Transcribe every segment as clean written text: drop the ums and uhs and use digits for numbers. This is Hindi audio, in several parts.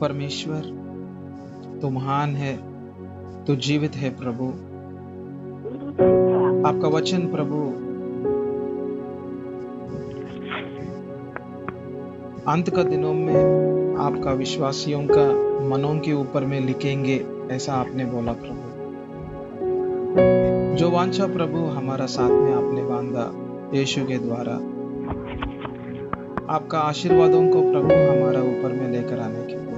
परमेश्वर, तू महान है, तू जीवित है प्रभु। आपका वचन प्रभु अंत का दिनों में आपका विश्वासियों का मनों के ऊपर में लिखेंगे, ऐसा आपने बोला प्रभु। जो वांछा प्रभु हमारा साथ में आपने बांधा यीशु के द्वारा, आपका आशीर्वादों को प्रभु हमारा ऊपर में लेकर आने के लिए,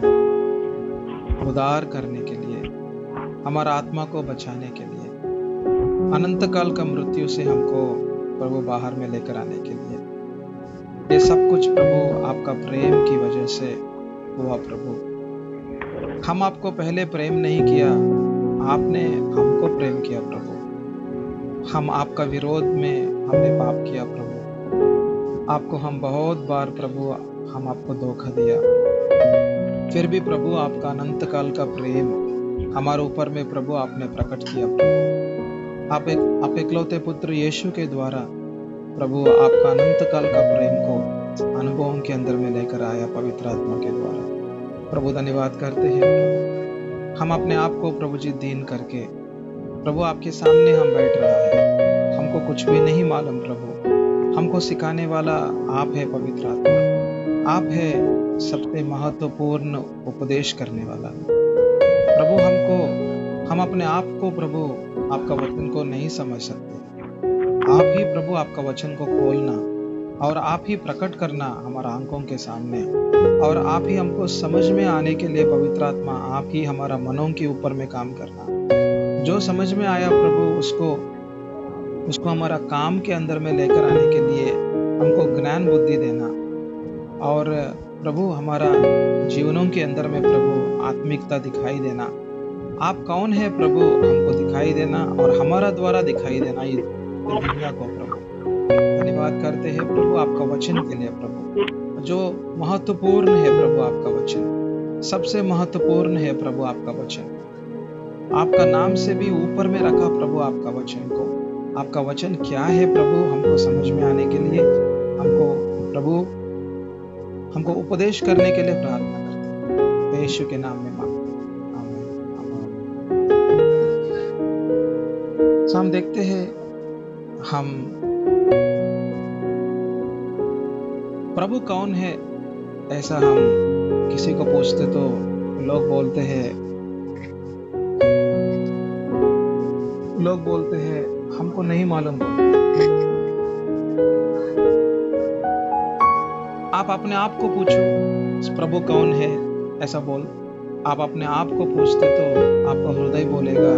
उद्धार करने के लिए, हमारा आत्मा को बचाने के लिए, अनंत काल का मृत्यु से हमको प्रभु बाहर में लेकर आने के लिए, ये सब कुछ प्रभु आपका प्रेम की वजह से हुआ प्रभु। हम आपको पहले प्रेम नहीं किया, आपने हमको प्रेम किया प्रभु। हम आपका विरोध में हमने पाप किया प्रभु। आपको हम बहुत बार प्रभु हम आपको धोखा दिया, फिर भी प्रभु आपका अनंत काल का प्रेम हमारे ऊपर में प्रभु आपने प्रकट किया प्रभु। आप एकलौते पुत्र यीशु के द्वारा प्रभु आपका अनंत काल का प्रेम को अनुभवों के अंदर में लेकर आया पवित्र आत्मा के द्वारा। प्रभु धन्यवाद करते हैं प्रभु। हम अपने आप को प्रभु जी दीन करके प्रभु आपके सामने हम बैठ रहा है। हमको कुछ भी नहीं मालूम प्रभु, हमको सिखाने वाला आप है पवित्र आत्मा। आप है सबसे महत्वपूर्ण उपदेश करने वाला प्रभु। हम अपने आप को प्रभु आपका वचन को नहीं समझ सकते। आप ही प्रभु आपका वचन को खोलना और आप ही प्रकट करना हमारा आंखों के सामने, और आप ही हमको समझ में आने के लिए पवित्र आत्मा आप ही हमारा मनों के ऊपर में काम करना। जो समझ में आया प्रभु उसको हमारा काम के अंदर में लेकर आने के लिए हमको ज्ञान बुद्धि देना, और प्रभु हमारा जीवनों के अंदर में प्रभु आत्मिकता दिखाई देना। आप कौन है प्रभु हमको दिखाई देना और हमारा द्वारा दिखाई देना ये दुनिया को प्रभु। धन्यवाद करते हैं प्रभु आपका वचन के लिए प्रभु, जो महत्वपूर्ण है प्रभु आपका वचन, सबसे महत्वपूर्ण है प्रभु आपका वचन। आपका नाम से भी ऊपर में रखा प्रभु आपका वचन को। आपका वचन क्या है प्रभु हमको समझ में आने के लिए, हमको प्रभु हमको उपदेश करने के लिए प्रार्थना करते हैं यीशु के नाम में मांगते हैं, आमीन। हम देखते हैं, हम प्रभु कौन है ऐसा हम किसी को पूछते तो लोग बोलते हैं हमको नहीं मालूम। आप अपने आप को पूछो प्रभु कौन है ऐसा बोल। आप अपने आप को पूछते तो आपका हृदय बोलेगा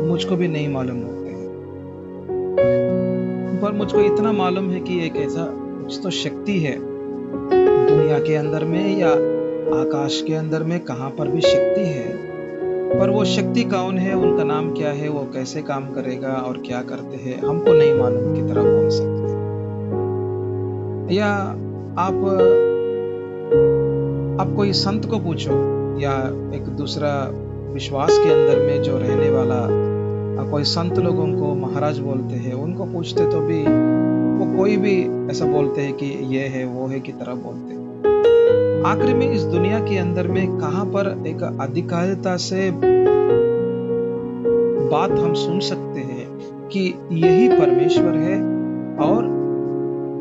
मुझको भी नहीं मालूम होते हैं, पर मुझको इतना मालूम है कि एक ऐसा कुछ तो शक्ति है दुनिया के अंदर में या आकाश के अंदर में, कहां पर भी शक्ति है, पर वो शक्ति कौन है, उनका नाम क्या है, वो कैसे काम करेगा और क्या करते हैं हमको नहीं मालूम की तरह बोल सकते। या आप कोई संत को पूछो या एक दूसरा विश्वास के अंदर में जो रहने वाला कोई संत लोगों को महाराज बोलते हैं, उनको पूछते तो भी वो कोई भी ऐसा बोलते हैं कि ये है वो है की तरह बोलते हैं। आखिर में इस दुनिया के अंदर में कहां पर एक अधिकारिता से बात हम सुन सकते हैं कि यही परमेश्वर है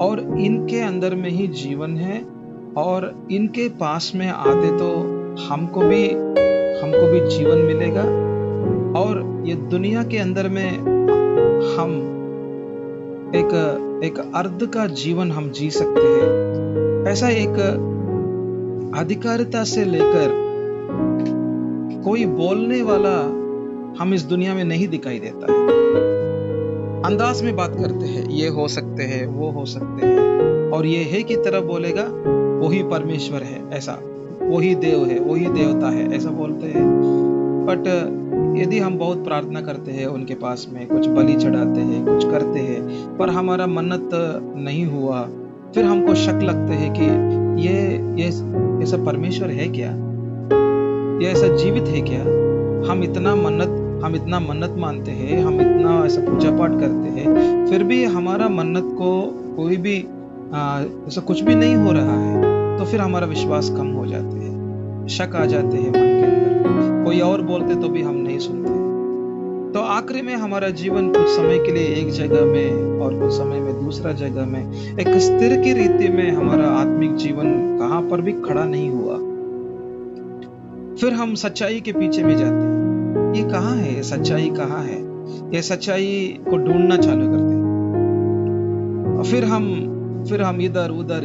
और इनके अंदर में ही जीवन है, और इनके पास में आते तो हमको भी जीवन मिलेगा, और ये दुनिया के अंदर में हम एक अर्ध का जीवन हम जी सकते हैं। ऐसा एक अधिकारिता से लेकर कोई बोलने वाला हम इस दुनिया में नहीं दिखाई देता है। अंदाज में बात करते हैं, ये हो सकते हैं वो हो सकते हैं, और ये है की तरह बोलेगा वही परमेश्वर है, ऐसा वही देव है, वही देवता है, ऐसा बोलते हैं। बट यदि हम बहुत प्रार्थना करते हैं उनके पास में, कुछ बलि चढ़ाते हैं, कुछ करते हैं, पर हमारा मन्नत नहीं हुआ, फिर हमको शक लगते हैं कि ये ऐसा परमेश्वर है क्या, ये ऐसा जीवित है क्या। हम इतना मन्नत मानते हैं, हम इतना ऐसा पूजा पाठ करते हैं, फिर भी हमारा मन्नत को कोई भी ऐसा कुछ भी नहीं हो रहा है, तो फिर हमारा विश्वास कम हो जाते हैं, शक आ जाते हैं मन के अंदर, कोई और बोलते तो भी हम नहीं सुनते। तो आखिरी में हमारा जीवन कुछ समय के लिए एक जगह में और कुछ समय में दूसरा जगह में, एक स्थिर की रीति में हमारा आत्मिक जीवन कहां पर भी खड़ा नहीं हुआ। फिर हम सच्चाई के पीछे में जाते हैं, ये कहां है, ये सच्चाई कहां है, ये सच्चाई को ढूंढना चालू करते हैं। और फिर हम इधर उधर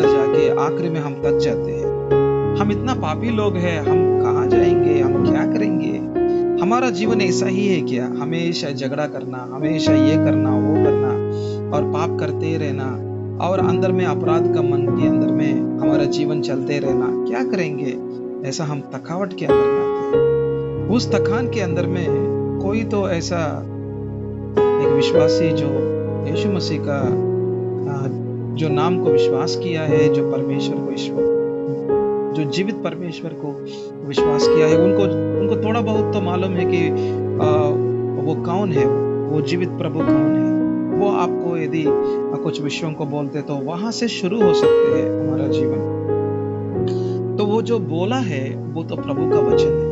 जाके आखिरी में हम थक जाते हैं। हम इतना पापी लोग हैं, हम कहां जाएंगे, हम क्या करेंगे, हमारा जीवन ऐसा ही है क्या, हमेशा झगड़ा करना, हमेशा ये करना वो करना और पाप करते रहना, और अंदर में अपराध का मन के अंदर में हमारा जीवन चलते रहना, क्या करेंगे। ऐसा हम थकावट के अंदर में आते हैं। उस थकान के अंदर में कोई तो ऐसा एक विश्वासी जो यीशु मसीह का जो नाम को विश्वास किया है, जो परमेश्वर को जो जीवित परमेश्वर को विश्वास किया है, उनको थोड़ा बहुत तो मालूम है कि वो कौन है, वो जीवित प्रभु कौन है। वो आपको यदि कुछ विषयों को बोलते तो वहां से शुरू हो सकते हैं हमारा जीवन। तो वो जो बोला है वो तो प्रभु का वचन है।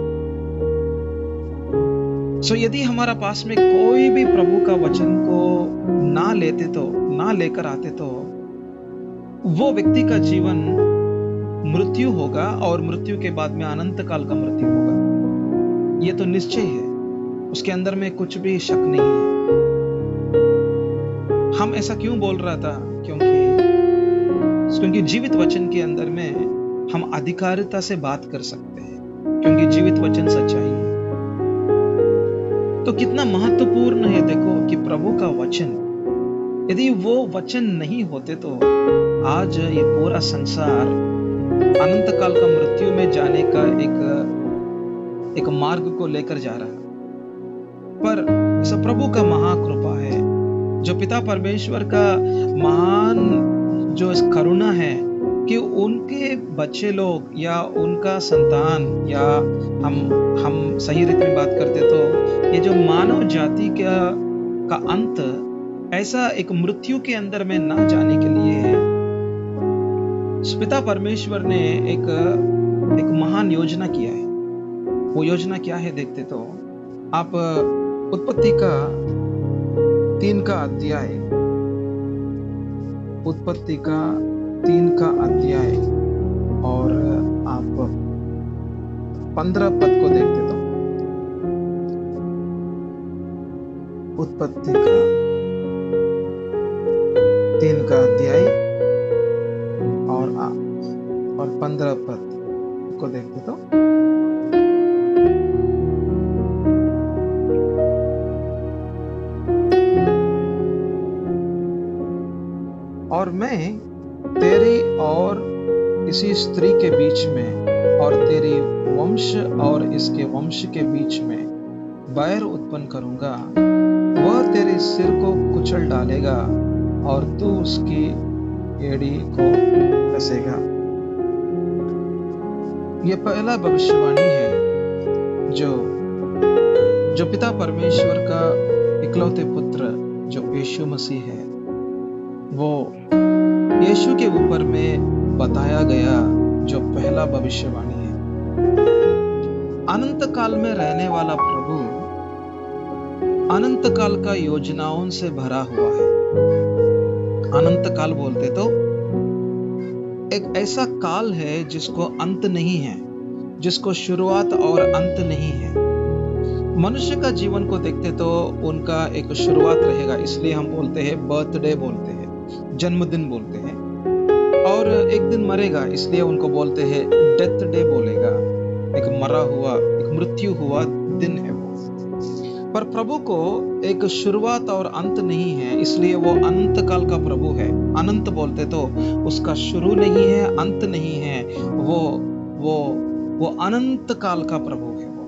सो यदि हमारा पास में कोई भी प्रभु का वचन को ना लेकर आते तो वो व्यक्ति का जीवन मृत्यु होगा, और मृत्यु के बाद में अनंत काल का मृत्यु होगा। ये तो निश्चय है, उसके अंदर में कुछ भी शक नहीं है। हम ऐसा क्यों बोल रहा था, क्योंकि जीवित वचन के अंदर में हम अधिकारिता से बात कर सकते हैं, क्योंकि जीवित वचन सच्चाई है। तो कितना महत्वपूर्ण है देखो कि प्रभु का वचन, यदि वो वचन नहीं होते तो आज ये पूरा संसार अनंत काल का मृत्यु में जाने का एक मार्ग को लेकर जा रहा है। पर सब प्रभु का महाकृपा है, जो पिता परमेश्वर का महान जो करुणा है कि उनके बच्चे लोग या उनका संतान, या हम सही रीति में बात करते तो ये जो मानव जाति का अंत ऐसा एक मृत्यु के अंदर में ना जाने के लिए पिता परमेश्वर ने एक महान योजना किया है। वो योजना क्या है देखते तो आप उत्पत्ति का 3 का अध्याय और आप 15 पद को देखते तो उत्पत्ति का 3 का अध्याय और 15 पद को देखते तो और मैं तेरी और इसी स्त्री के बीच में और तेरी वंश और इसके वंश के बीच में बैर उत्पन्न करूंगा, वह तेरे सिर को कुचल डालेगा और तू उसकी एड़ी को कसेगा। यह पहला भविष्यवाणी है जो पिता परमेश्वर का इकलौते पुत्र जो यीशु मसीह है, वो यीशु के ऊपर में बताया गया जो पहला भविष्यवाणी है। अनंत काल में रहने वाला प्रभु अनंत काल का योजनाओं से भरा हुआ है। अनंत काल बोलते तो एक ऐसा काल है जिसको अंत नहीं है, जिसको शुरुआत और अंत नहीं है। मनुष्य का जीवन को देखते तो उनका एक शुरुआत रहेगा, इसलिए हम बोलते हैं बर्थडे बोलते हैं, जन्मदिन बोलते हैं, और एक दिन मरेगा इसलिए उनको बोलते हैं डेथ डे बोलेगा, एक मरा हुआ, एक मृत्यु हुआ दिन है वो। पर प्रभु को एक शुरुआत और अंत नहीं है, इसलिए वो अनंत काल का प्रभु है। अनंत बोलते तो उसका शुरू नहीं है, अंत नहीं है, वो अनंत काल का प्रभु है वो।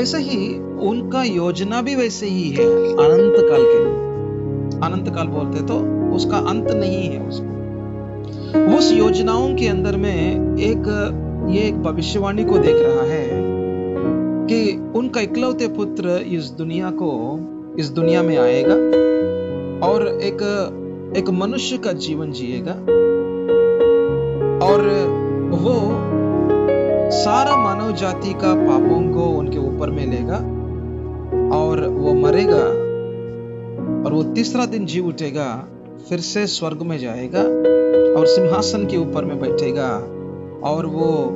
ऐसे ही उनका योजना भी वैसे ही है अनंत काल के लिए। अनंत काल बोलते तो उसका अंत नहीं है उसको। उस योजनाओं के अंदर में ये एक भविष्यवाणी को देख रहा है कि उनका इकलौते पुत्र इस दुनिया में आएगा और एक मनुष्य का जीवन जिएगा, और वो सारा मानव जाति का पापों को उनके ऊपर में लेगा और वो मरेगा और वो तीसरा दिन जी उठेगा, फिर से स्वर्ग में जाएगा और सिंहासन के ऊपर में बैठेगा और वो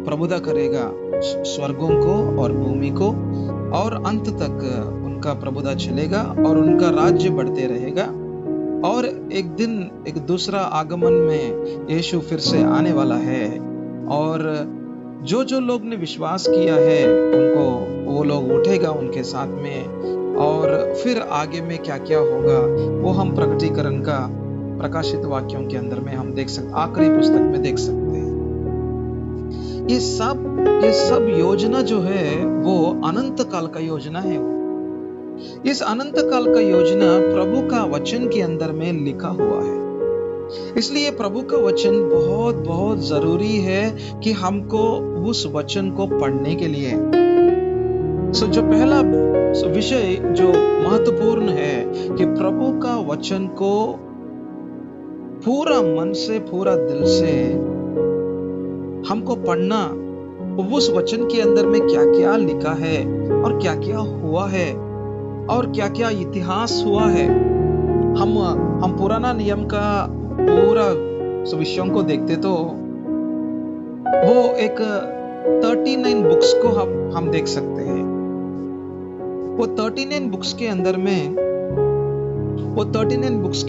प्रभुता करेगा स्वर्गों को और भूमि को, और अंत तक उनका प्रभुता चलेगा और उनका राज्य बढ़ते रहेगा। और एक दिन एक दूसरा आगमन में यीशु फिर से आने वाला है और जो जो लोग ने विश्वास किया है उनको वो लोग उठेगा उनके साथ में, और फिर आगे में क्या क्या होगा वो हम प्रकटीकरण का प्रकाशित वाक्यों के अंदर में हम देख सकते, आखिरी पुस्तक में देख सकते हैं। ये सब योजना जो है वो अनंत काल का योजना है। इस अनंत काल का योजना प्रभु का वचन के अंदर में लिखा हुआ है। इसलिए प्रभु का वचन बहुत बहुत जरूरी है कि हमको उस वचन को पढ़ने के लिए। जो पहला विषय जो महत्वपूर्ण है कि प्रभु का वचन को पूरा मन से पूरा दिल से हमको पढ़ना, उस वचन के अंदर में क्या क्या लिखा है और क्या क्या हुआ है और क्या क्या इतिहास हुआ है। हम पुराना नियम का पूरा विषयों को देखते तो वो एक 39 बुक्स को हम देख सकते हैं। वो 39 बुक्स के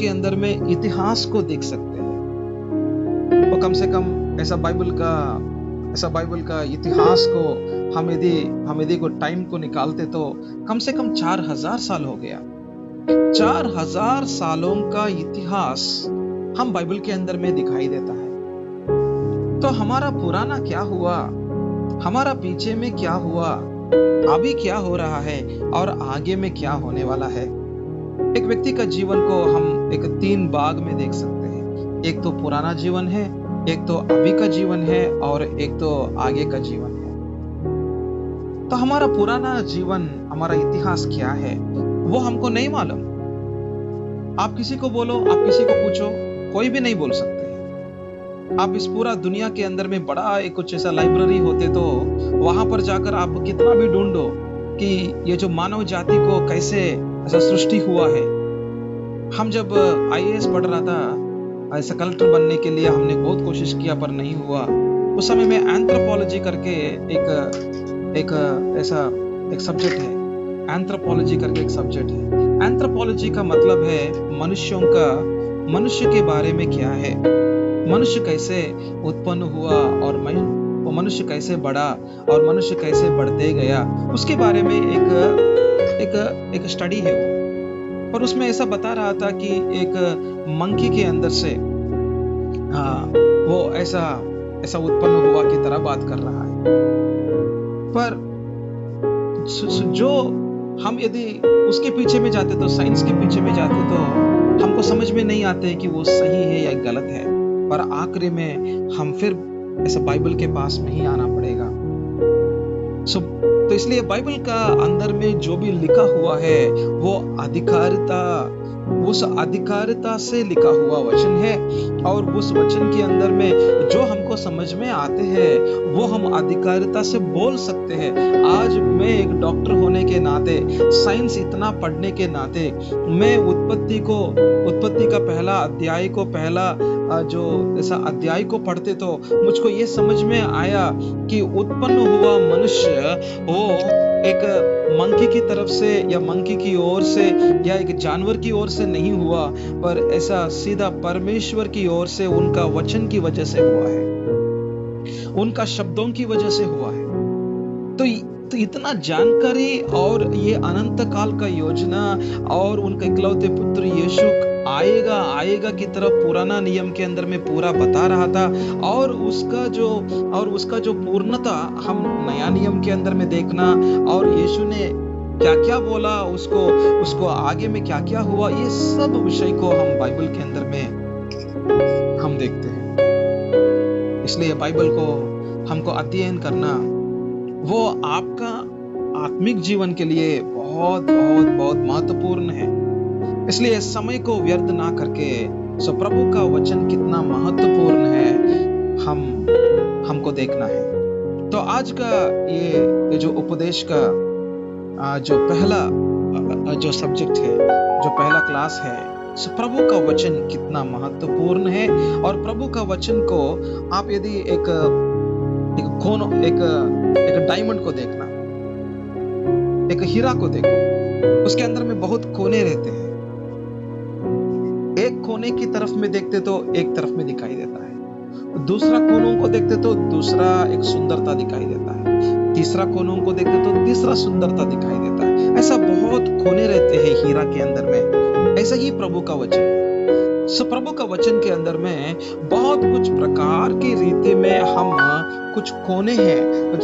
अंदर में इतिहास को देख सकते हैं। वो कम से कम ऐसा बाइबल का इतिहास को हम यदि को टाइम को निकालते तो कम से कम 4000 साल हो गया। 4000 सालों का इतिहास हम बाइबल के अंदर में दिखाई देता है। तो हमारा पुराना क्या हुआ, हमारा पीछे में क्या हुआ, अभी क्या हो रहा है और आगे में क्या होने वाला है। एक व्यक्ति का जीवन को हम एक 3 भाग में देख सकते हैं। एक तो पुराना जीवन है, एक तो अभी का जीवन है और एक तो आगे का जीवन है। तो हमारा पुराना जीवन, हमारा इतिहास क्या है वो हमको नहीं मालूम। आप किसी को बोलो, आप किसी को पूछो, कोई भी नहीं बोल सकते। आप इस पूरा दुनिया के अंदर में बड़ा एक कुछ ऐसा लाइब्रेरी होते तो वहां पर जाकर आप कितना भी ढूंढो कि ये जो मानव जाति को कैसे ऐसा सृष्टि हुआ है। हम जब IAS पढ़ रहा था, ऐसा कलेक्टर बनने के लिए हमने बहुत कोशिश किया पर नहीं हुआ। उस समय में एंथ्रोपोलॉजी करके एक सब्जेक्ट है। एंथ्रोपोलॉजी करके एक सब्जेक्ट है। एंथ्रोपोलॉजी का मतलब है मनुष्य के बारे में क्या है, मनुष्य कैसे उत्पन्न हुआ और वो मनुष्य कैसे बढ़ा और मनुष्य कैसे बढ़ते गया, उसके बारे में एक स्टडी है वो। और उसमें ऐसा बता रहा था कि एक मंकी के अंदर से वो ऐसा उत्पन्न हुआ की तरह बात कर रहा है। पर जो हम यदि उसके पीछे में जाते तो, साइंस के पीछे में जाते तो हमको समझ में नहीं आते कि वो सही है या गलत है। पर आखिरी में हम फिर ऐसा बाइबल के पास में ही आना पड़ेगा। तो इसलिए बाइबल का अंदर में जो भी लिखा हुआ है वो उस अधिकारिता से लिखा हुआ वचन है, और उस वचन के अंदर में जो हमको समझ में आते हैं वो हम अधिकारिता से बोल सकते हैं। आज मैं एक डॉक्टर होने के नाते, साइंस इतना पढ़ने के नाते, मैं उत्पत्ति का पहला जो ऐसा अध्याय को पढ़ते तो मुझको ये समझ में आया कि उत्पन्न हुआ मनुष्य वो एक मंकी की तरफ से या मंकी की ओर से या एक जानवर की ओर से नहीं हुआ, पर ऐसा सीधा परमेश्वर की ओर से, उनका वचन की वजह से हुआ है, उनका शब्दों की वजह से हुआ है। तो इतना जानकारी और ये अनंत काल का योजना और उनका इकलौते पुत्र यीशु आएगा की तरफ पुराना नियम के अंदर में पूरा बता रहा था, और उसका जो पूर्णता हम नया नियम के अंदर में देखना, और यीशु ने क्या क्या बोला, उसको आगे में क्या क्या हुआ, ये सब विषय को हम बाइबल के अंदर में हम देखते हैं। इसलिए बाइबल को हमको अध्ययन करना वो आपका आत्मिक जीवन के लिए बहुत बहुत बहुत महत्वपूर्ण है। इसलिए समय को व्यर्थ ना करके प्रभु का वचन कितना महत्वपूर्ण है, हम हमको देखना है। तो आज का ये जो उपदेश का जो पहला जो सब्जेक्ट है, जो पहला क्लास है, प्रभु का वचन कितना महत्वपूर्ण है। और प्रभु का वचन को आप यदि एक डायमंड को देखना, एक हीरा को देखो, उसके अंदर में बहुत कोने रहते हैं। एक कोने की तरफ में देखते तो एक तरफ में दिखाई देता है, दूसरा कोनों को देखते तो दूसरा एक सुंदरता दिखाई देता है, तीसरा कोनों को देखते तो तीसरा सुंदरता दिखाई देता है। ऐसा बहुत कोने रहते हैं हीरा के अंदर में। ऐसा ही प्रभु का वचन। प्रभु का वचन के अंदर में बहुत कुछ प्रकार की रीति में हम कुछ कोने हैं।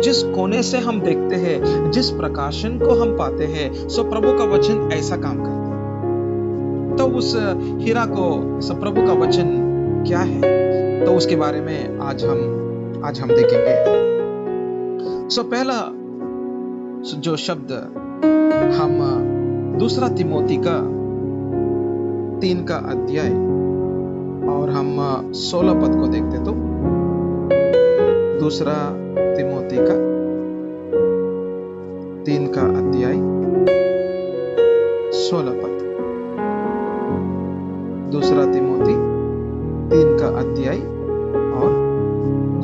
जिस कोने से हम देखते हैं, जिस प्रकाशन को हम पाते हैं, प्रभु का वचन ऐसा काम करता है। तो उस हीरा को प्रभु का वचन क्या है, तो उसके बारे में आज हम देखेंगे। पहला जो शब्द हम दूसरा तिमोथी का 3 का अध्याय और हम 16 पद को देखते तो दूसरा तिमोथी का 3 का अध्याय 16 पद। दूसरा तिमोथी 3 का अध्याय और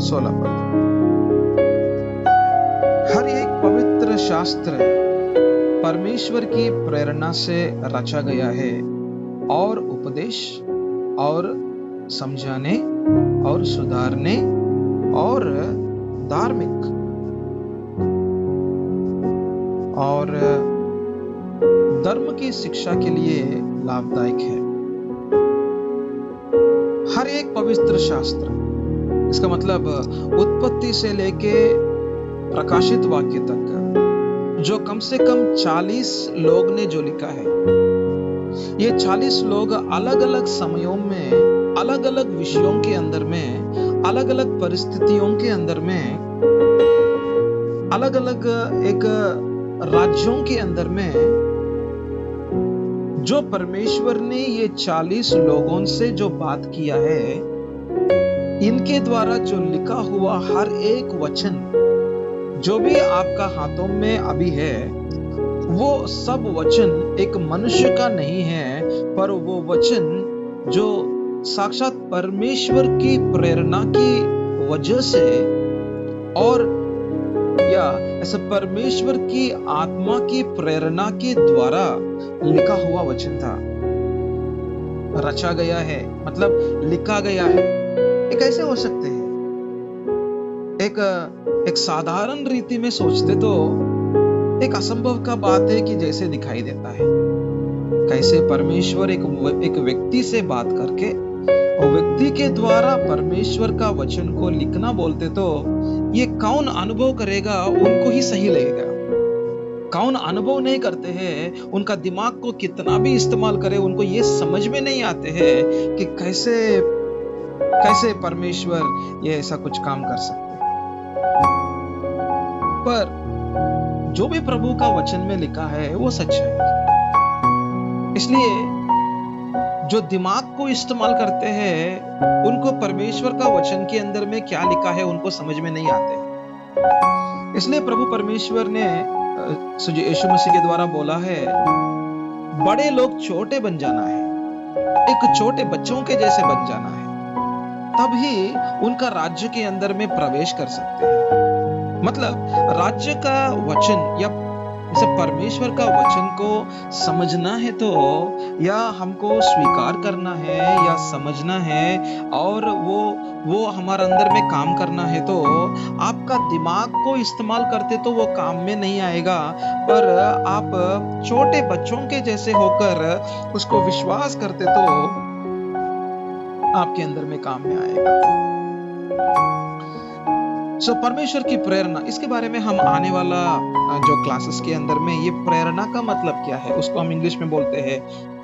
16 पद। हर एक पवित्र शास्त्र परमेश्वर की प्रेरणा से रचा गया है और उपदेश और समझाने और सुधारने और धार्मिक और धर्म की शिक्षा के लिए लाभदायक है। हर एक पवित्र शास्त्र, इसका मतलब उत्पत्ति से लेके प्रकाशित वाक्य तक जो कम से कम 40 लोग ने जो लिखा है, ये 40 लोग अलग अलग समयों में, अलग अलग विषयों के अंदर में, अलग अलग परिस्थितियों के अंदर में, अलग अलग एक राज्यों के अंदर में, जो परमेश्वर ने ये 40 लोगों से जो बात किया है, इनके द्वारा जो लिखा हुआ हर एक वचन जो भी आपका हाथों में अभी है, वो सब वचन एक मनुष्य का नहीं है, पर वो वचन जो साक्षात परमेश्वर की प्रेरणा की वजह से और या ऐसा परमेश्वर की आत्मा की प्रेरणा के द्वारा लिखा हुआ वचन था। रचा गया है मतलब लिखा गया है। ये कैसे हो सकते हैं? एक साधारण रीति में सोचते तो एक असंभव का बात है कि जैसे दिखाई देता है। कैसे परमेश्वर एक व्यक्ति से बात करके और व्यक्ति के द्वारा परमेश्वर का वचन को लिखना बोलते तो ये कौन अनुभव करेगा, उनको ही सही लगेगा। कौन अनुभव नहीं करते हैं, उनका दिमाग को कितना भी इस्तेमाल करे, उनको ये समझ में नहीं आते हैं कि कैसे परमेश्वर ये ऐसा कुछ काम कर सकते। पर जो भी प्रभु का वचन में लिखा है वो सच है। इसलिए जो दिमाग को इस्तेमाल करते हैं, उनको परमेश्वर का वचन के अंदर में क्या लिखा है उनको समझ में नहीं आते। इसलिए प्रभु परमेश्वर ने यीशु मसीह के द्वारा बोला है, बड़े लोग छोटे बन जाना है, एक छोटे बच्चों के जैसे बन जाना है, तभी उनका राज्य के अंदर में प्रवेश कर सकते हैं। मतलब राज्य का वचन या परमेश्वर का वचन को समझना है तो या हमको स्वीकार करना है या समझना है और वो हमारे अंदर में काम करना है, तो आपका दिमाग को इस्तेमाल करते तो वो काम में नहीं आएगा, पर आप छोटे बच्चों के जैसे होकर उसको विश्वास करते तो आपके अंदर में काम में आएगा। परमेश्वर की प्रेरणा, इसके बारे में हम आने वाला जो क्लासेस के अंदर में, ये प्रेरणा का मतलब क्या है उसको हम इंग्लिश में बोलते हैं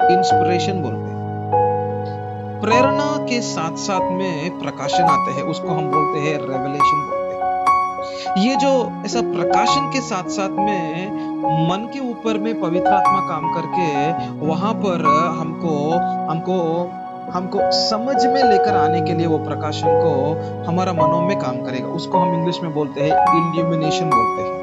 इंस्पिरेशन बोलते हैं। प्रेरणा के साथ साथ में प्रकाशन आते हैं, उसको हम बोलते हैं रेवलेशन बोलते हैं। ये जो ऐसा प्रकाशन के साथ साथ में मन के ऊपर में पवित्र आत्मा काम करके वहां पर हमको हमको समझ में लेकर आने के लिए वो प्रकाशन को हमारा मनों में काम करेगा। उसको हम इंग्लिश में बोलते हैं इल्यूमिनेशन बोलते हैं।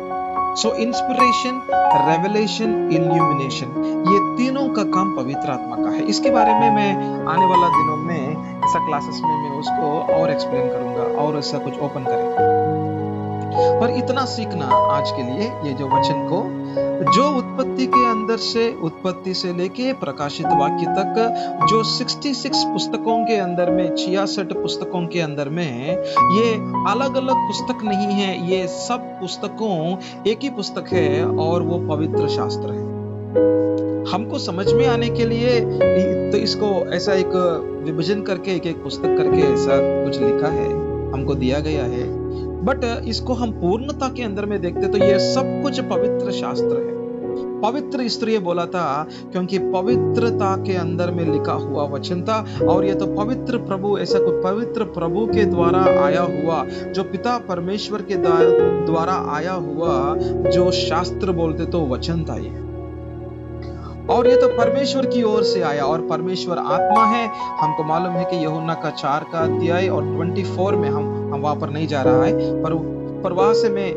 सो इंस्पिरेशन, रेवलेशन, इल्यूमिनेशन, ये तीनों का काम पवित्र आत्मा का है। इसके बारे में मैं आने वाला दिनों में ऐसा क्लासेस में मैं उसको और एक्सप्लेन करूंगा और ऐसा कुछ ओपन करेंगे। पर इतना सीखना आज के लिए, ये जो वचन को जो उत्पत्ति से लेके प्रकाशित वाक्य तक जो 66 पुस्तकों के अंदर में, 66 पुस्तकों के अंदर में, ये अलग अलग पुस्तक नहीं है, ये सब पुस्तकों एक ही पुस्तक है और वो पवित्र शास्त्र है। हमको समझ में आने के लिए तो इसको ऐसा एक विभाजन करके एक एक पुस्तक करके ऐसा कुछ लिखा है, हमको दिया गया है। बट इसको हम पूर्णता के अंदर में देखते तो ये सब कुछ पवित्र शास्त्र है। पवित्र इसलिए बोला था क्योंकि पवित्रता के अंदर में लिखा हुआ वचन था, और ये तो पवित्र प्रभु, ऐसा कुछ पवित्र प्रभु के द्वारा आया हुआ, जो पिता परमेश्वर के द्वारा आया हुआ जो शास्त्र बोलते तो वचन था ये। और ये तो परमेश्वर की ओर से आया, और परमेश्वर आत्मा है। हमको मालूम है कि यूहन्ना का 4 का अध्याय और 24 में हम वहां पर नहीं जा रहा है, पर वहां से मैं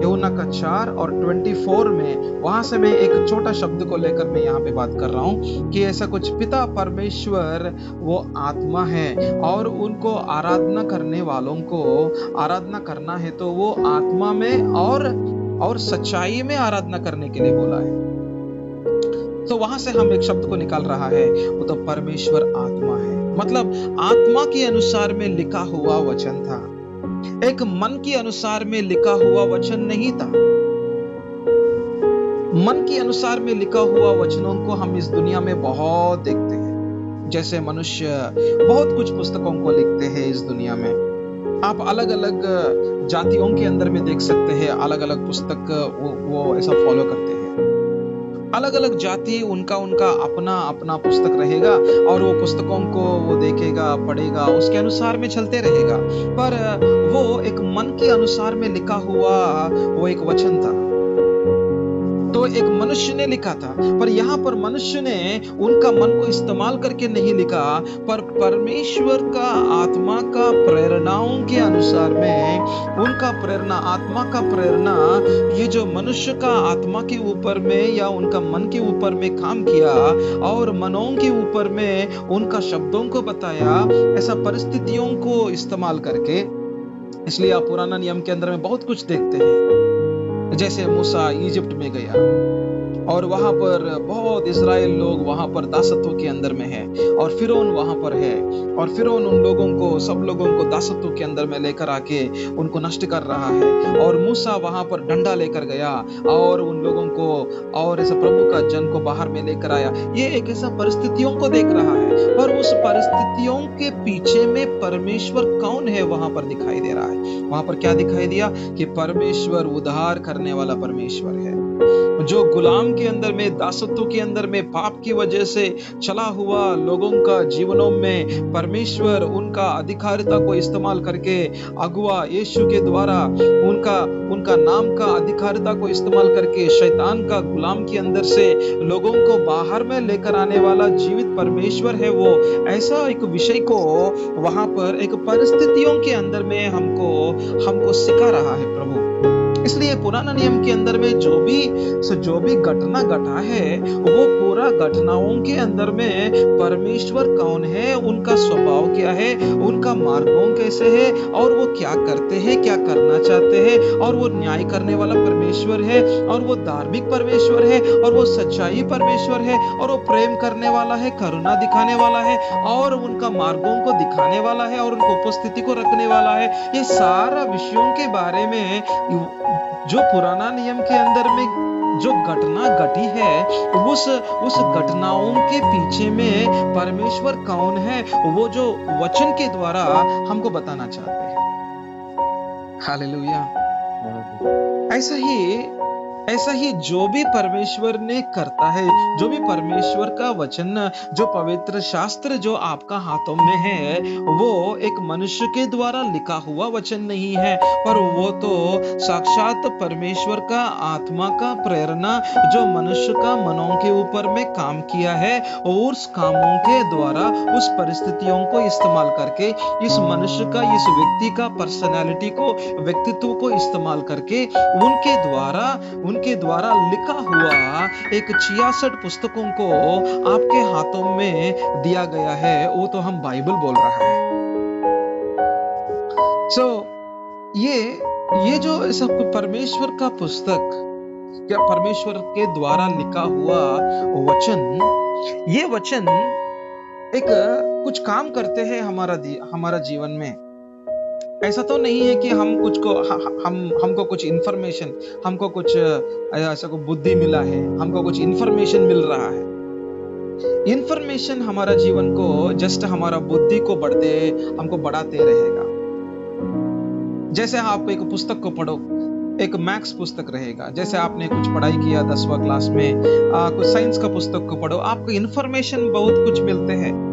यूहन्ना का 4 और 24 में वहां से मैं एक छोटा शब्द को लेकर मैं यहाँ पे बात कर रहा हूँ कि ऐसा कुछ पिता परमेश्वर वो आत्मा है, और उनको आराधना करने वालों को आराधना करना है तो वो आत्मा में और सच्चाई में आराधना करने के लिए बोला है। तो वहां से हम एक शब्द को निकाल रहा है, वो तो परमेश्वर आत्मा है, मतलब आत्मा के अनुसार में लिखा हुआ वचन था, एक मन के अनुसार में लिखा हुआ वचन नहीं था। मन के अनुसार में लिखा हुआ वचनों को हम इस दुनिया में बहुत देखते हैं। जैसे मनुष्य बहुत कुछ पुस्तकों को लिखते हैं इस दुनिया में। आप अलग अलग जातियों के अंदर में देख सकते हैं, अलग अलग पुस्तक वो ऐसा फॉलो करते हैं। अलग अलग जाति उनका अपना अपना पुस्तक रहेगा, और वो पुस्तकों को वो देखेगा, पढ़ेगा, उसके अनुसार में चलते रहेगा। पर वो एक मन के अनुसार में लिखा हुआ वो एक वचन था, तो एक मनुष्य ने लिखा था। पर यहाँ पर मनुष्य ने उनका मन को इस्तेमाल करके नहीं लिखा, पर परमेश्वर का आत्मा का प्रेरणाओं के अनुसार में उनका प्रेरणा, आत्मा का प्रेरणा, ये जो मनुष्य का आत्मा के ऊपर में या उनका मन के ऊपर में काम किया और मनों के ऊपर में उनका शब्दों को बताया, ऐसा परिस्थितियों को इस्तेमाल करके। इसलिए आप पुराना नियम के अंदर में बहुत कुछ देखते हैं। जैसे मूसा इजिप्ट में गया और वहां पर बहुत इजराइल लोग वहां पर दासत्व के अंदर में है, और फिरौन वहां पर है, और फिरौन उन लोगों को, सब लोगों को दासत्व के अंदर में लेकर आके उनको नष्ट कर रहा है। और मूसा वहां पर डंडा लेकर गया और उन लोगों को और ऐसा प्रभु का जन को बाहर में लेकर आया। ये एक ऐसा परिस्थितियों को देख रहा है, पर उस परिस्थितियों के पीछे में परमेश्वर कौन है वहां पर दिखाई दे रहा है। वहां पर क्या दिखाई दिया कि परमेश्वर उद्धार करने वाला परमेश्वर है, जो गुलाम के अंदर में, दासत्व के अंदर में पाप की वजह से चला हुआ लोगों का जीवनों में परमेश्वर उनका अधिकारिता को इस्तेमाल करके अगुआ यीशु के द्वारा उनका नाम का अधिकारिता को इस्तेमाल करके शैतान का गुलाम के अंदर से लोगों को बाहर में लेकर आने वाला जीवित परमेश्वर है। वो ऐसा एक विषय को वहां पर एक परिस्थितियों के अंदर में हमको सिखा रहा है प्रभु। इसलिए पुराना नियम के अंदर में जो भी घटना घटा है, वो पूरा घटनाओं के अंदर में परमेश्वर कौन है, उनका स्वभाव क्या है, उनका मार्गों कैसे है, और वो क्या करते हैं, क्या करना चाहते हैं, और वो न्याय करने वाला परमेश्वर है, और वो धार्मिक परमेश्वर है, और वो सच्चाई परमेश्वर है, और वो प्रेम करने वाला है, करुणा दिखाने वाला है, और उनका मार्गों को दिखाने वाला है, और उनको उपस्थिति को रखने वाला है। ये सारा विषयों के बारे में जो पुराना नियम के अंदर में जो घटना घटी है, उस घटनाओं के पीछे में परमेश्वर कौन है, वो जो वचन के द्वारा हमको बताना चाहते हैं। हालेलुया। ऐसा ही ऐसा ही जो भी परमेश्वर ने करता है, जो भी परमेश्वर का वचन, जो पवित्र शास्त्र जो आपका हाथों में है, वो एक मनुष्य के द्वारा लिखा हुआ वचन नहीं है, पर वो तो साक्षात परमेश्वर का आत्मा का प्रेरणा जो मनुष्य का मनों के ऊपर में काम किया है, और उस कामों के द्वारा उस परिस्थितियों को इस्तेमाल करके इस मनुष्य का, इस व्यक्ति का पर्सनालिटी को, व्यक्तित्व को इस्तेमाल करके उनके द्वारा लिखा हुआ एक 66 पुस्तकों को आपके हाथों में दिया गया है, वो तो हम बाइबल बोल रहा है। ये जो सब परमेश्वर का पुस्तक, क्या परमेश्वर के द्वारा लिखा हुआ वचन, ये वचन एक कुछ काम करते हैं हमारा जीवन में। ऐसा तो नहीं है कि हमको कुछ इंफॉर्मेशन, हमको कुछ ऐसा को बुद्धि मिला है, हमको कुछ इंफॉर्मेशन मिल रहा है। इंफॉर्मेशन हमारा जीवन को जस्ट हमारा बुद्धि को हमको बढ़ाते रहेगा। जैसे आप एक पुस्तक को पढ़ो, एक मैथ्स पुस्तक रहेगा, जैसे आपने कुछ पढ़ाई किया 10वां क्लास में, कुछ साइंस का पुस्तक को पढ़ो, आपको इंफॉर्मेशन बहुत कुछ मिलते हैं।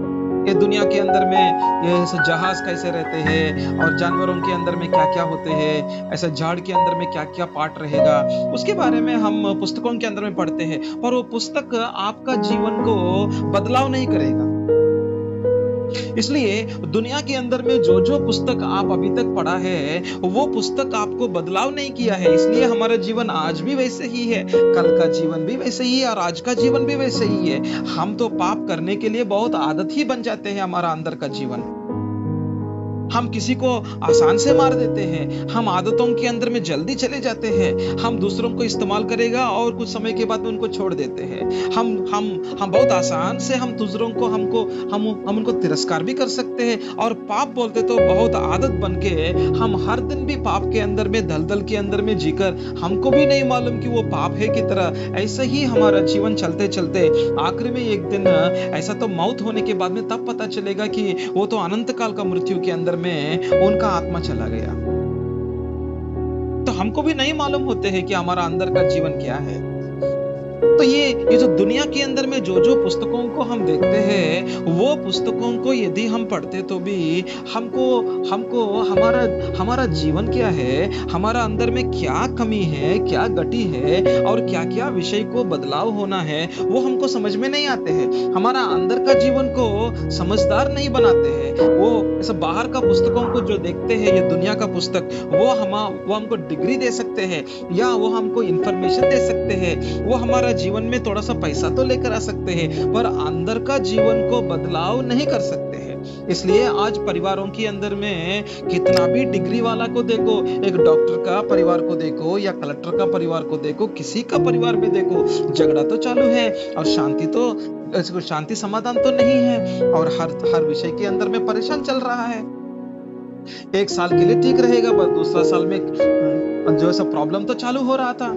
ये दुनिया के अंदर में ये जहाज कैसे रहते हैं, और जानवरों के अंदर में क्या क्या होते हैं, ऐसे झाड़ के अंदर में क्या क्या पार्ट रहेगा, उसके बारे में हम पुस्तकों के अंदर में पढ़ते हैं। पर वो पुस्तक आपका जीवन को बदलाव नहीं करेगा। इसलिए दुनिया के अंदर में जो जो पुस्तक आप अभी तक पढ़ा है, वो पुस्तक आपको बदलाव नहीं किया है। इसलिए हमारा जीवन आज भी वैसे ही है, कल का जीवन भी वैसे ही है, और आज का जीवन भी वैसे ही है। हम तो पाप करने के लिए बहुत आदत ही बन जाते हैं। हमारा अंदर का जीवन, हम किसी को आसान से मार देते हैं, हम आदतों के अंदर में जल्दी चले जाते हैं, हम दूसरों को इस्तेमाल करेगा और कुछ समय के बाद उनको छोड़ देते हैं। हम बहुत आसान से हम दूसरों को हम उनको तिरस्कार भी कर सकते हैं, और पाप बोलते तो बहुत आदत बन के हम हर दिन भी पाप के अंदर में, दलदल के अंदर में जीकर हमको भी नहीं मालूम कि वो पाप है की तरह। ऐसा ही हमारा जीवन चलते चलते आखिर में एक दिन ऐसा तो मौत होने के बाद में तब पता चलेगा कि वो तो अनंत काल का मृत्यु के अंदर में उनका आत्मा चला गया। तो हमको भी नहीं मालूम होते हैं कि हमारा अंदर का जीवन क्या है। तो ये जो दुनिया के अंदर में जो जो पुस्तकों को हम देखते हैं, वो पुस्तकों को यदि हम पढ़ते तो भी हमको हमारा जीवन क्या है, हमारा अंदर में क्या कमी है, क्या गति है, और क्या क्या विषय को बदलाव होना है, वो हमको समझ में नहीं आते हैं। हमारा अंदर का जीवन को समझदार नहीं बनाते हैं। वो ऐसा बाहर का पुस्तकों को जो देखते हैं, ये दुनिया का पुस्तक, वो हमको डिग्री दे सकते हैं, या वो हमको इंफॉर्मेशन दे सकते हैं, वो हमारा जीवन में थोड़ा सा पैसा तो लेकर आ सकते हैं, पर अंदर का जीवन को बदलाव नहीं कर सकते हैं। इसलिए आज परिवारों के अंदर में कितना भी डिग्री वाला को देखो, एक डॉक्टर का परिवार को देखो या कलेक्टर का परिवार को देखो, किसी का परिवार में देखो, झगड़ा तो चालू है, और शांति समाधान तो नहीं है, और हर विषय के अंदर में परेशान चल रहा है। एक साल के लिए ठीक रहेगा, पर दूसरा साल में जो ऐसा प्रॉब्लम तो चालू हो रहा था,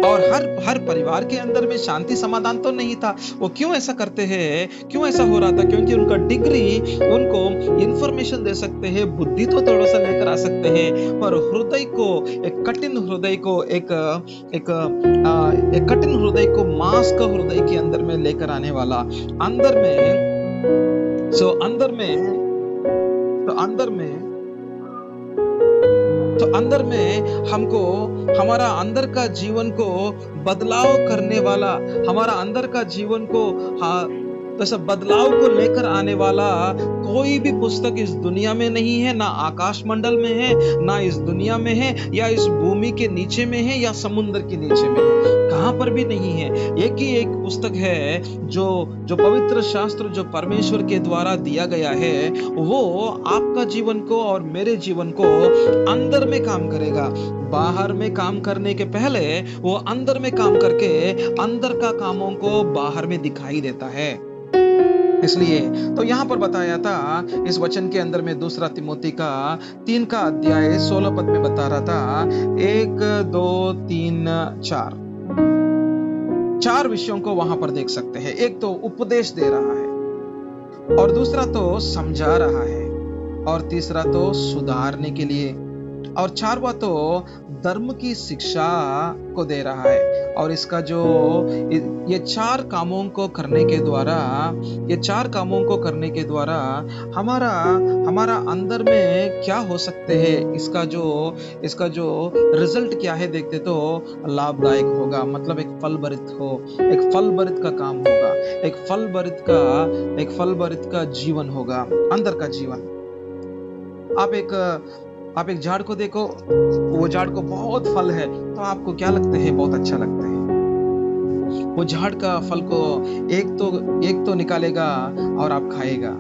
और हर परिवार के अंदर में शांति समाधान तो नहीं था। वो क्यों ऐसा करते हैं, क्यों ऐसा हो रहा था? क्योंकि उनका डिग्री उनको इंफॉर्मेशन दे सकते हैं, बुद्धि तो थोड़ा सा लेकर आ सकते हैं, पर हृदय को, एक कठिन हृदय को, एक कठिन हृदय को मांस का हृदय के अंदर में लेकर आने वाला, अंदर में हमको हमारा अंदर का जीवन को बदलाव करने वाला, हमारा अंदर का जीवन को ऐसा बदलाव को लेकर आने वाला कोई भी पुस्तक इस दुनिया में नहीं है। ना आकाश मंडल में है, ना इस दुनिया में है, या इस भूमि के नीचे में है, या समुद्र के नीचे में है, कहां पर भी नहीं है। एक ही एक पुस्तक है जो पवित्र शास्त्र, जो परमेश्वर के द्वारा दिया गया है, वो आपका जीवन को और मेरे जीवन को अंदर में काम करेगा। बाहर में काम करने के पहले वो अंदर में काम करके अंदर का कामों को बाहर में दिखाई देता है। इसलिए तो यहाँ पर बताया था इस वचन के अंदर में, 2 तिमोथी का 3 का अध्याय 16 पद में बता रहा था, 1 2 3 4 विषयों को वहां पर देख सकते हैं। एक तो उपदेश दे रहा है, और दूसरा तो समझा रहा है, और तीसरा तो सुधारने के लिए, और 4वां तो धर्म की शिक्षा को दे रहा है। और इसका जो ये 4 कामों को करने के द्वारा, ये 4 कामों को करने के द्वारा हमारा हमारा अंदर में क्या हो सकते हैं, इसका जो रिजल्ट क्या है देखते तो लाभदायक होगा। मतलब एक फल भरित का काम होगा, एक फल भरित का जीवन होगा, अंदर का जीवन। आप एक झाड़ को देखो, वो झाड़ को बहुत फल है तो आपको क्या लगता है? बहुत अच्छा लगता है। वो झाड़ का फल को एक तो निकालेगा और आप खाएगा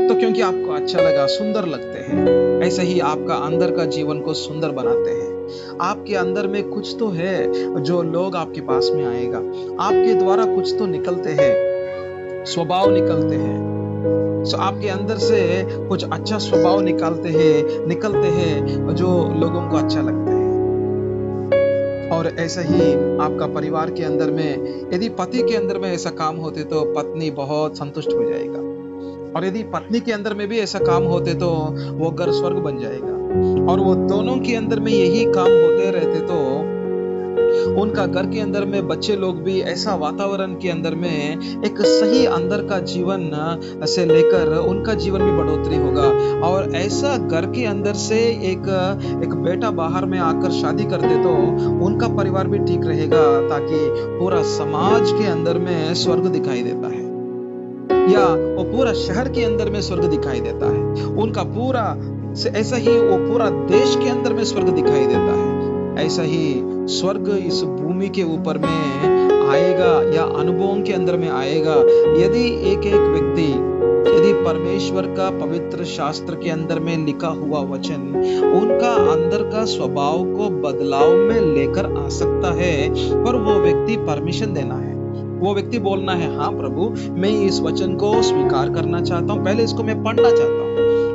तो क्योंकि आपको अच्छा लगा, सुंदर लगते हैं। ऐसे ही आपका अंदर का जीवन को सुंदर बनाते हैं। आपके अंदर में कुछ तो है जो लोग आपके पास में आएगा, आपके द्वारा कुछ तो निकलते हैं, स्वभाव निकलते हैं। आपके अंदर से कुछ अच्छा स्वभाव निकलते हैं जो लोगों को अच्छा लगता है। और ऐसा ही आपका परिवार के अंदर में, यदि पति के अंदर में ऐसा काम होते तो पत्नी बहुत संतुष्ट हो जाएगा, और यदि पत्नी के अंदर में भी ऐसा काम होते तो वो घर स्वर्ग बन जाएगा। और वो दोनों के अंदर में यही काम होते रहते तो उनका घर के अंदर में बच्चे लोग भी ऐसा वातावरण के अंदर में एक सही अंदर का जीवन से लेकर उनका जीवन में बढ़ोतरी होगा। और ऐसा घर के अंदर से एक बेटा बाहर में आकर शादी कर दे तो उनका परिवार भी ठीक रहेगा, ताकि पूरा समाज के अंदर में स्वर्ग दिखाई देता है, या वो पूरा शहर के अंदर में स्वर्ग दिखाई देता है, उनका पूरा ऐसा ही वो पूरा देश के अंदर में स्वर्ग दिखाई देता है। ऐसा ही स्वर्ग इस भूमि के ऊपर में आएगा या अनुभवों के अंदर में आएगा यदि एक व्यक्ति, यदि परमेश्वर का पवित्र शास्त्र के अंदर में लिखा हुआ वचन उनका अंदर का स्वभाव को बदलाव में लेकर आ सकता है। पर वो व्यक्ति परमिशन देना है, वो व्यक्ति बोलना है, हाँ प्रभु मैं इस वचन को स्वीकार करना चाहता हूँ, पहले इसको मैं पढ़ना चाहता हूँ,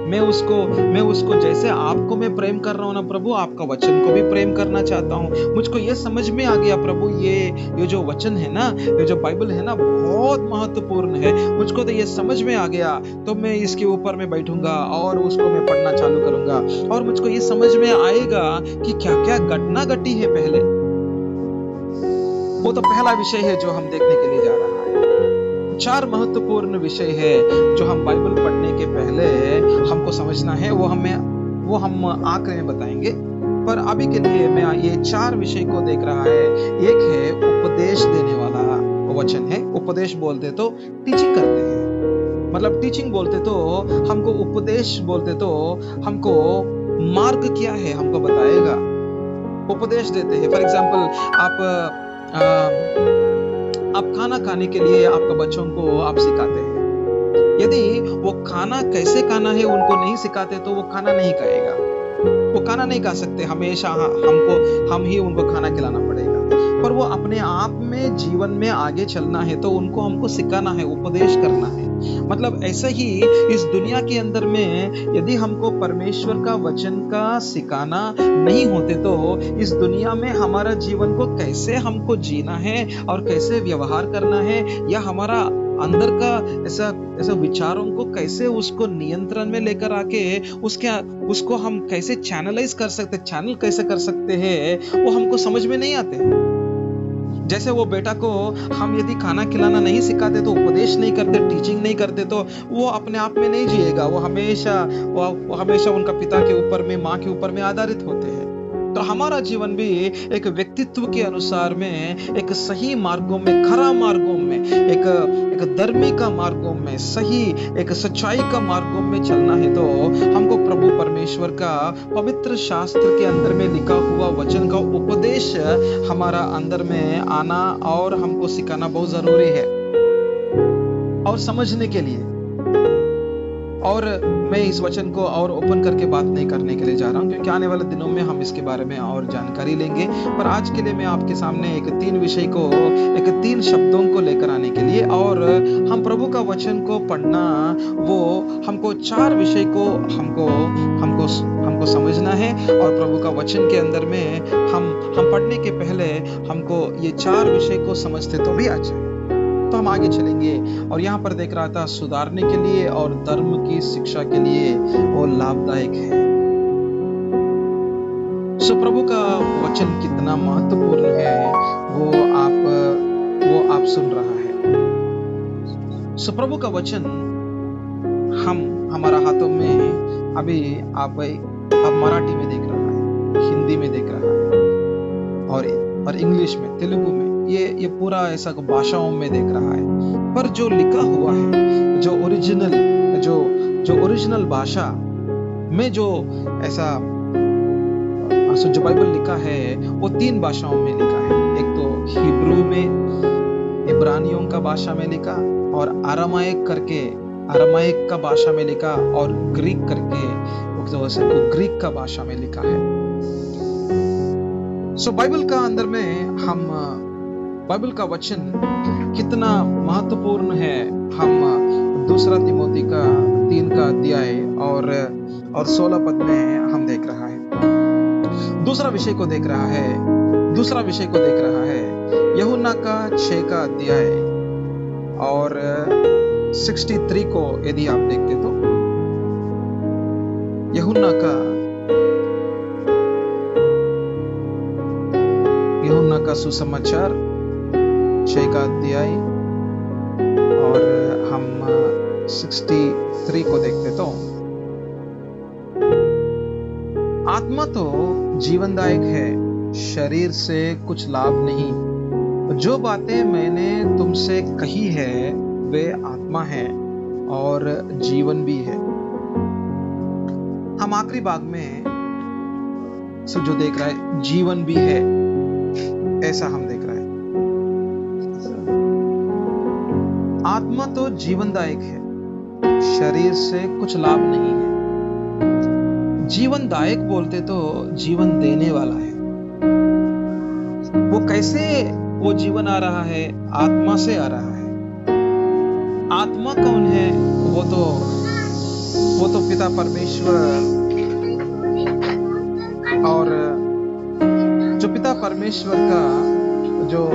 मैं उसको जैसे आपको मैं प्रेम कर रहा हूँ ना प्रभु, आपका वचन को भी प्रेम करना चाहता हूँ। मुझको ये समझ में आ गया प्रभु, ये जो वचन है ना, ये जो बाइबल है ना, बहुत महत्वपूर्ण है। मुझको तो ये समझ में आ गया, तो मैं इसके ऊपर में बैठूंगा और उसको मैं पढ़ना चालू करूंगा, और मुझको ये समझ में आएगा कि क्या क्या घटना घटी है पहले। वो तो पहला विषय है जो हम देखने के लिए जा रहा है। 4 महत्वपूर्ण विषय है जो हम बाइबल पढ़ने के पहले हमको समझना है, वो हम आखिर में बताएंगे। पर अभी के लिए मैं ये 4 विषय को देख रहा है। एक है उपदेश देने वाला वचन है। उपदेश बोलते तो टीचिंग करते हैं, मतलब टीचिंग बोलते तो हमको, उपदेश बोलते तो हमको मार्ग क्या है हमको बताएगा, उपदेश देते हैं। फॉर एग्जाम्पल आप खाना खाने के लिए आपका बच्चों को आप सिखाते हैं, यदि वो खाना कैसे खाना है उनको नहीं सिखाते तो वो खाना नहीं खाएगा, वो खाना नहीं खा सकते। हमेशा हम ही उनको खाना खिलाना पड़ेगा। पर वो अपने आप में जीवन में आगे चलना है तो उनको हमको सिखाना है, उपदेश करना है। मतलब ऐसा ही इस दुनिया के अंदर में यदि हमको परमेश्वर का वचन का सिखाना नहीं होते तो इस दुनिया में हमारा जीवन को कैसे हमको जीना है और कैसे व्यवहार करना है, या हमारा अंदर का ऐसा विचारों को कैसे उसको नियंत्रण में लेकर आके उसको हम कैसे चैनलाइज कर सकते, चैनल कैसे कर सकते हैं, वो हमको समझ में नहीं आते। जैसे वो बेटा को हम यदि खाना खिलाना नहीं सिखाते तो, उपदेश नहीं करते, टीचिंग नहीं करते तो वो अपने आप में नहीं जिएगा। वो हमेशा उनका पिता के ऊपर में, माँ के ऊपर में आधारित होते हैं। तो हमारा जीवन भी एक व्यक्तित्व के अनुसार में एक सही मार्गों में, खरा मार्गों में, एक धर्मी का मार्गों में, सही एक सच्चाई का मार्गों में चलना है तो हमको प्रभु परमेश्वर का पवित्र शास्त्र के अंदर में लिखा हुआ वचन का उपदेश हमारा अंदर में आना और हमको सिखाना बहुत जरूरी है और समझने के लिए। और मैं इस वचन को और ओपन करके बात नहीं करने के लिए जा रहा हूं, क्योंकि आने वाले दिनों में हम इसके बारे में और जानकारी लेंगे। पर आज के लिए मैं आपके सामने एक 3 विषय को, एक 3 शब्दों को लेकर आने के लिए, और हम प्रभु का वचन को पढ़ना, वो हमको 4 विषय को हमको समझना है। और प्रभु का वचन के अंदर में हम पढ़ने के पहले हमको ये 4 विषय को समझते तो भी अच्छा है। तो हम आगे चलेंगे, और यहाँ पर देख रहा था सुधारने के लिए और धर्म की शिक्षा के लिए वो लाभदायक है। सो प्रभु का वचन कितना महत्वपूर्ण है वो आप सुन रहा है। सो प्रभु का वचन हमारा हाथों में अभी आप मराठी में देख रहा है, हिंदी में देख रहा है और इंग्लिश में, तेलुगु में, ये पूरा ऐसा भाषाओं में देख रहा है। पर जो लिखा हुआ है, जो ओरिजिनल भाषा में जो बाइबल लिखा है वो 3 भाषाओं में लिखा है। एक तो हिब्रू में, इब्रानियों का भाषा में लिखा, और अरामाइक का भाषा में लिखा, और ग्रीक करके ग्रीक का भाषा में लिखा है। सो बाइबल का अंदर में हम बाइबल का वचन कितना महत्वपूर्ण है, हम 2 तिमोथी का 3 का अध्याय और 16 पद में हम देख रहा है। दूसरा विषय को देख रहा है यूहन्ना का 6 का अध्याय और 63 को यदि आप देखते तो यूहन्ना का सुसमाचार 6 का अध्याय और हम 63 को देखते तो आत्मा तो जीवनदायक है, शरीर से कुछ लाभ नहीं। जो बातें मैंने तुमसे कही है वे आत्मा है और जीवन भी है। हम आखिरी भाग में जो देख रहा है जीवन भी है, ऐसा हम देख रहे हैं। आत्मा तो जीवनदायक है, शरीर से कुछ लाभ नहीं है। जीवनदायक बोलते तो जीवन देने वाला है। वो कैसे वो जीवन आ रहा है? आत्मा से आ रहा है। आत्मा कौन है? वो तो पिता परमेश्वर, और जो पिता परमेश्वर का जो